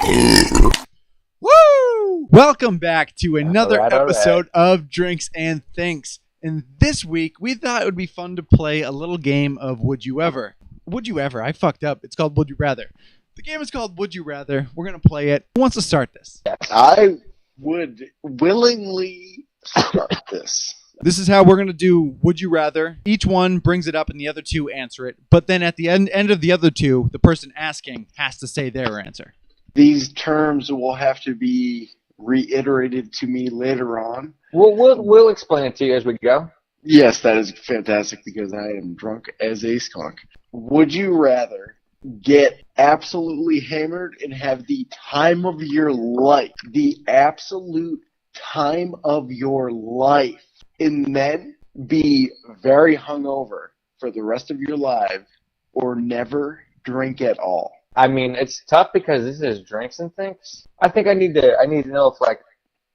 Woo! Welcome back to another All right. episode of Drinks and Thinks. And this week, we thought it would be fun to play a little game of Would You Ever. Would You Ever? I fucked up. It's called Would You Rather. The game is called Would You Rather. We're going to play it. Who wants to start this? I would willingly start this. This is how we're going to do Would You Rather. Each one brings it up and the other two answer it. But then at the end of the other two, the person asking has to say their answer. These terms will have to be reiterated to me later on. We'll explain it to you as we go. Yes, that is fantastic because I am drunk as a skunk. Would you rather get absolutely hammered and have the time of your life, the absolute time of your life, and then be very hungover for the rest of your life, or never drink at all? I mean, it's tough because this is Drinks and Thinks. I think I need to know if like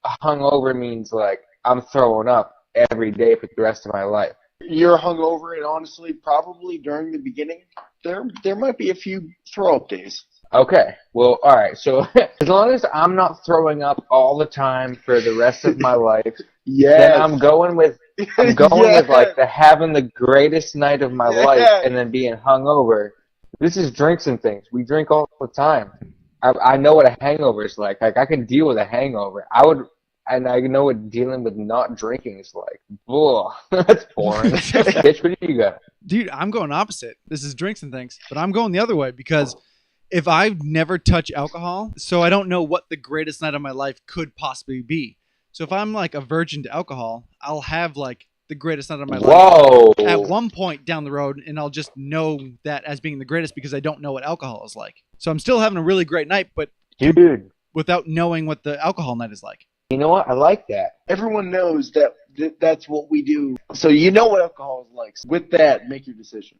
hungover means like I'm throwing up every day for the rest of my life. You're hungover, and honestly, probably during the beginning, there might be a few throw-up days. Okay. Well, all right. So as long as I'm not throwing up all the time for the rest of my life, then I'm going with with like having the greatest night of my life and then being hungover. This is Drinks and Things. We drink all the time. I know what a hangover is like. Like I can deal with a hangover. And I know what dealing with not drinking is like. Ugh, that's boring. Bitch, what do you got? Dude, I'm going opposite. This is Drinks and Things, but I'm going the other way because if I never touch alcohol, so I don't know what the greatest night of my life could possibly be. So if I'm like a virgin to alcohol, I'll have like the greatest night of my life at one point down the road, and I'll just know that as being the greatest because I don't know what alcohol is like. So I'm still having a really great night, but dude, without knowing what the alcohol night is like. You know what? I like that. Everyone knows that that's what we do. So you know what alcohol is like. With that, make your decision.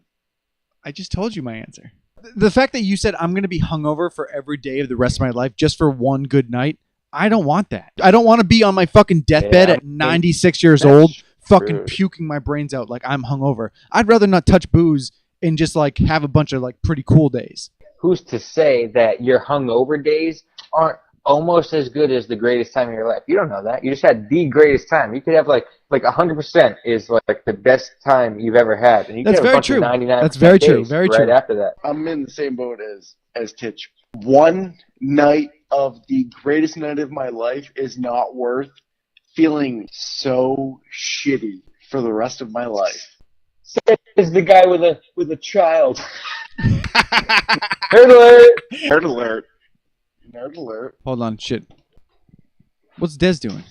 I just told you my answer. The fact that you said I'm going to be hungover for every day of the rest of my life just for one good night, I don't want that. I don't want to be on my fucking deathbed at 96 years old, fucking puking my brains out like I'm hungover. I'd rather not touch booze and just like have a bunch of like pretty cool days. Who's to say that your hungover days aren't almost as good as the greatest time of your life? You don't know that. You just had the greatest time. You could have like 100% is like the best time you've ever had, and you could have a bunch of 99%. That's very true. Very true. Right after that, I'm in the same boat as Titch. One night of the greatest night of my life is not worth feeling so shitty for the rest of my life. Says the guy with a child. Nerd alert! Nerd alert! Nerd alert! Hold on, shit. What's Des doing?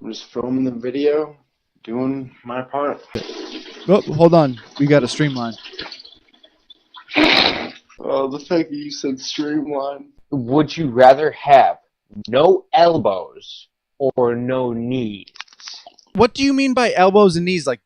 I'm just filming the video, doing my part. Oh, hold on. We got a streamline. Oh, the fact that you said streamline. Would you rather have no elbows or no knees? What do you mean by elbows and knees? Like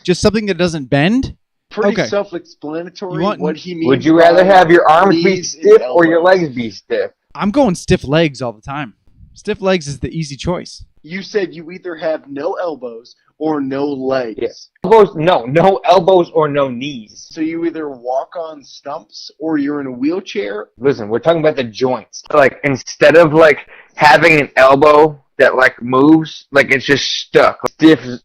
just something that doesn't bend? Pretty Okay. Self-explanatory. What he means. Would you rather have your arms be stiff or your legs be stiff? I'm going stiff legs all the time. Stiff legs is the easy choice. You said you either have no elbows or no legs. Yes. Elbows, no elbows or no knees. So you either walk on stumps or you're in a wheelchair. Listen, we're talking about the joints. Like instead of like having an elbow that like moves, like it's just stuck.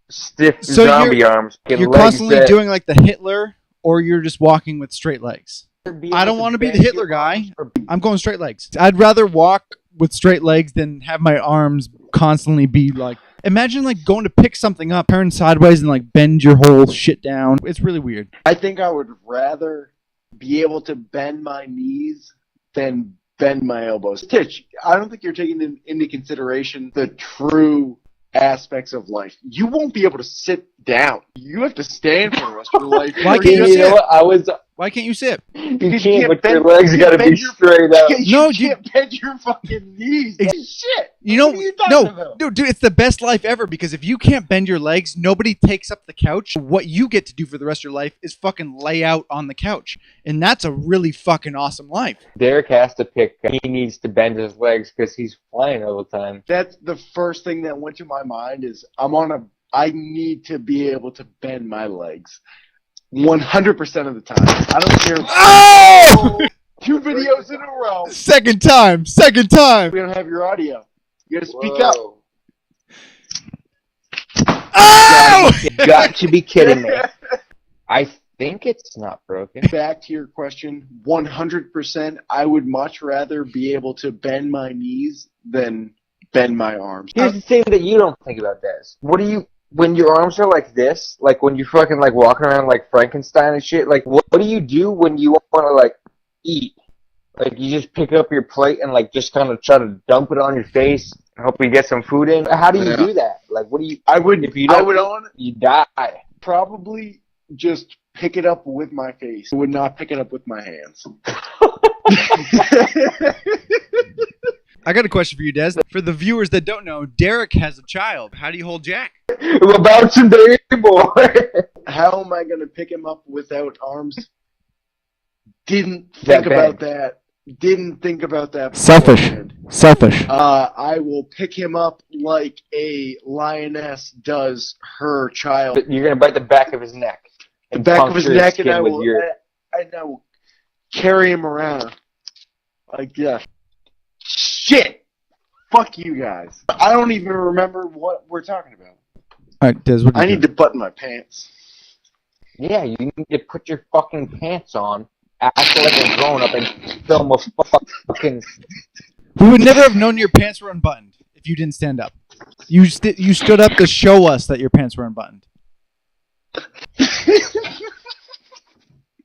Stiff So zombie arms. You're constantly doing like the Hitler, or you're just walking with straight legs. I don't want to be the Hitler guy. I'm going straight legs. I'd rather walk with straight legs than have my arms constantly be like. Imagine like going to pick something up, turn sideways, and like bend your whole shit down. It's really weird. I think I would rather be able to bend my knees than bend my elbows. Titch, I don't think you're taking into consideration the true aspects of life. You won't be able to sit down. You have to stand for the rest of your life. Why can't you sit? Why can't you sit? Because you can't, but your legs got to be straight up. You can't bend your fucking knees. Shit. You know, what are you talking about? Dude, it's the best life ever because if you can't bend your legs, nobody takes up the couch. What you get to do for the rest of your life is fucking lay out on the couch. And that's a really fucking awesome life. Derek has to pick. He needs to bend his legs because he's flying all the time. That's the first thing that went to my mind is I need to be able to bend my legs. 100% of the time. I don't care. Oh! 2 videos in a row. Second time. We don't have your audio. You gotta speak Whoa. up. Oh! You got to be kidding me. I think it's not broken. Back to your question, 100%, I would much rather be able to bend my knees than bend my arms. Here's the thing that you don't think about this. What do you, when your arms are like this, like when you're fucking like walking around like Frankenstein and shit, like what do you do when you want to like eat? Like you just pick up your plate and like just kind of try to dump it on your face and hope you get some food in? How do you do that? Like what do you, if you don't, you die. Probably just pick it up with my face. I would not pick it up with my hands. I got a question for you, Des. For the viewers that don't know, Derek has a child. How do you hold Jack? About some baby boy. How am I going to pick him up without arms? Didn't think about that. Didn't think about that. Selfish. I will pick him up like a lioness does her child. You're going to bite the back of his neck. The back of his neck, and I will carry him around. Like, yeah. Shit! Fuck you guys. I don't even remember what we're talking about. All right, Des, what do you I need to button my pants. Yeah, you need to put your fucking pants on, act like a grown-up, and film a fucking... We would never have known your pants were unbuttoned if you didn't stand up. You stood up to show us that your pants were unbuttoned.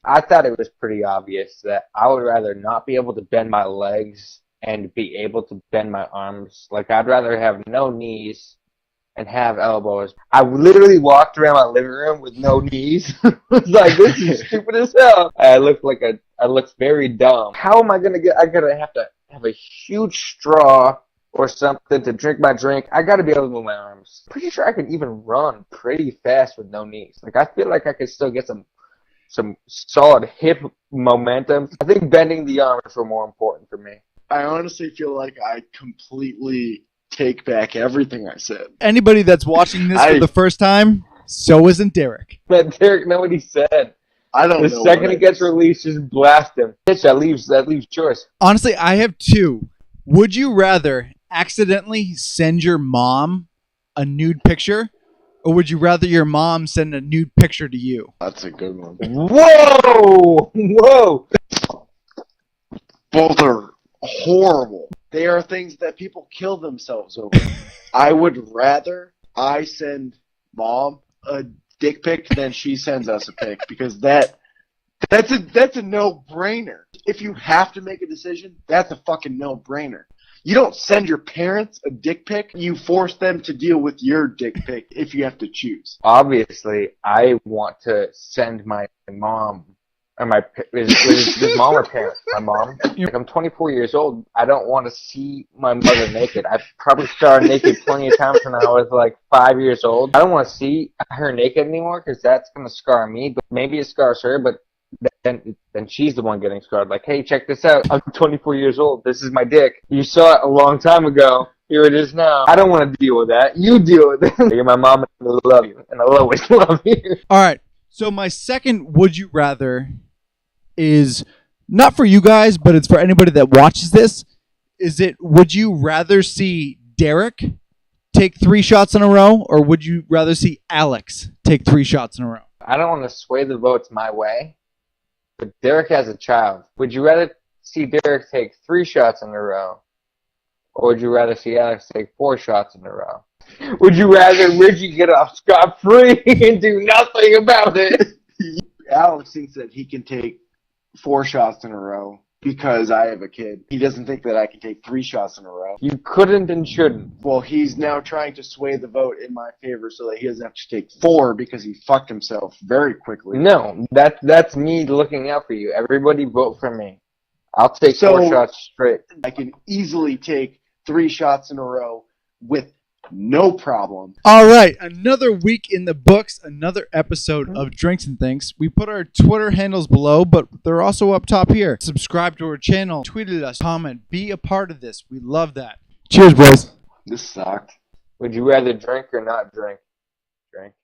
I thought it was pretty obvious that I would rather not be able to bend my legs and be able to bend my arms. Like, I'd rather have no knees and have elbows. I literally walked around my living room with no knees. I was like, this is stupid as hell. I looked very dumb. How am I gonna I gotta have to have a huge straw or something to drink my drink. I gotta be able to move my arms. Pretty sure I could even run pretty fast with no knees. Like, I feel like I could still get some solid hip momentum. I think bending the arms were more important for me. I honestly feel like I completely take back everything I said. Anybody that's watching this for the first time, so isn't Derek. But Derek, know what he said. I don't know. The second it gets released, just blast him. That leaves choice. Honestly, I have two. Would you rather accidentally send your mom a nude picture, or would you rather your mom send a nude picture to you? That's a good one. Whoa! Both are horrible. They are things that people kill themselves over. I would rather I send mom a dick pic than she sends us a pic, because that's a no-brainer. If you have to make a decision, that's a fucking no-brainer. You don't send your parents a dick pic. You force them to deal with your dick pic if you have to choose. Obviously, I want to send my mom, or is mom or parent? My mom. Like, I'm 24 years old. I don't want to see my mother naked. I've probably started naked plenty of times when I was like 5 years old. I don't want to see her naked anymore because that's going to scar me. But maybe it scars her, but then she's the one getting scarred. Like, hey, check this out. I'm 24 years old. This is my dick. You saw it a long time ago. Here it is now. I don't want to deal with that. You deal with it. You're my mom, and I love you, and I'll always love you. All right. So my second would you rather is not for you guys, but it's for anybody that watches this. Would you rather see Derek take 3 shots in a row, or would you rather see Alex take 3 shots in a row? I don't want to sway the votes my way, but Derek has a child. Would you rather see Derek take 3 shots in a row, or would you rather see Alex take 4 shots in a row? Would you rather Richie get off scot-free and do nothing about it? Alex thinks that he can take 4 shots in a row because I have a kid. He doesn't think that I can take 3 shots in a row. You couldn't and shouldn't. Well, he's now trying to sway the vote in my favor so that he doesn't have to take 4 because he fucked himself very quickly. No, that's me looking out for you. Everybody vote for me. I'll take 4 shots straight. I can easily take 3 shots in a row with no problem. All right, another week in the books, another episode of Drinks and Things. We put our Twitter handles below, but they're also up top here. Subscribe to our channel, tweet at us, comment, be a part of this. We love that. Cheers, boys. This sucked. Would you rather drink or not drink? Drink.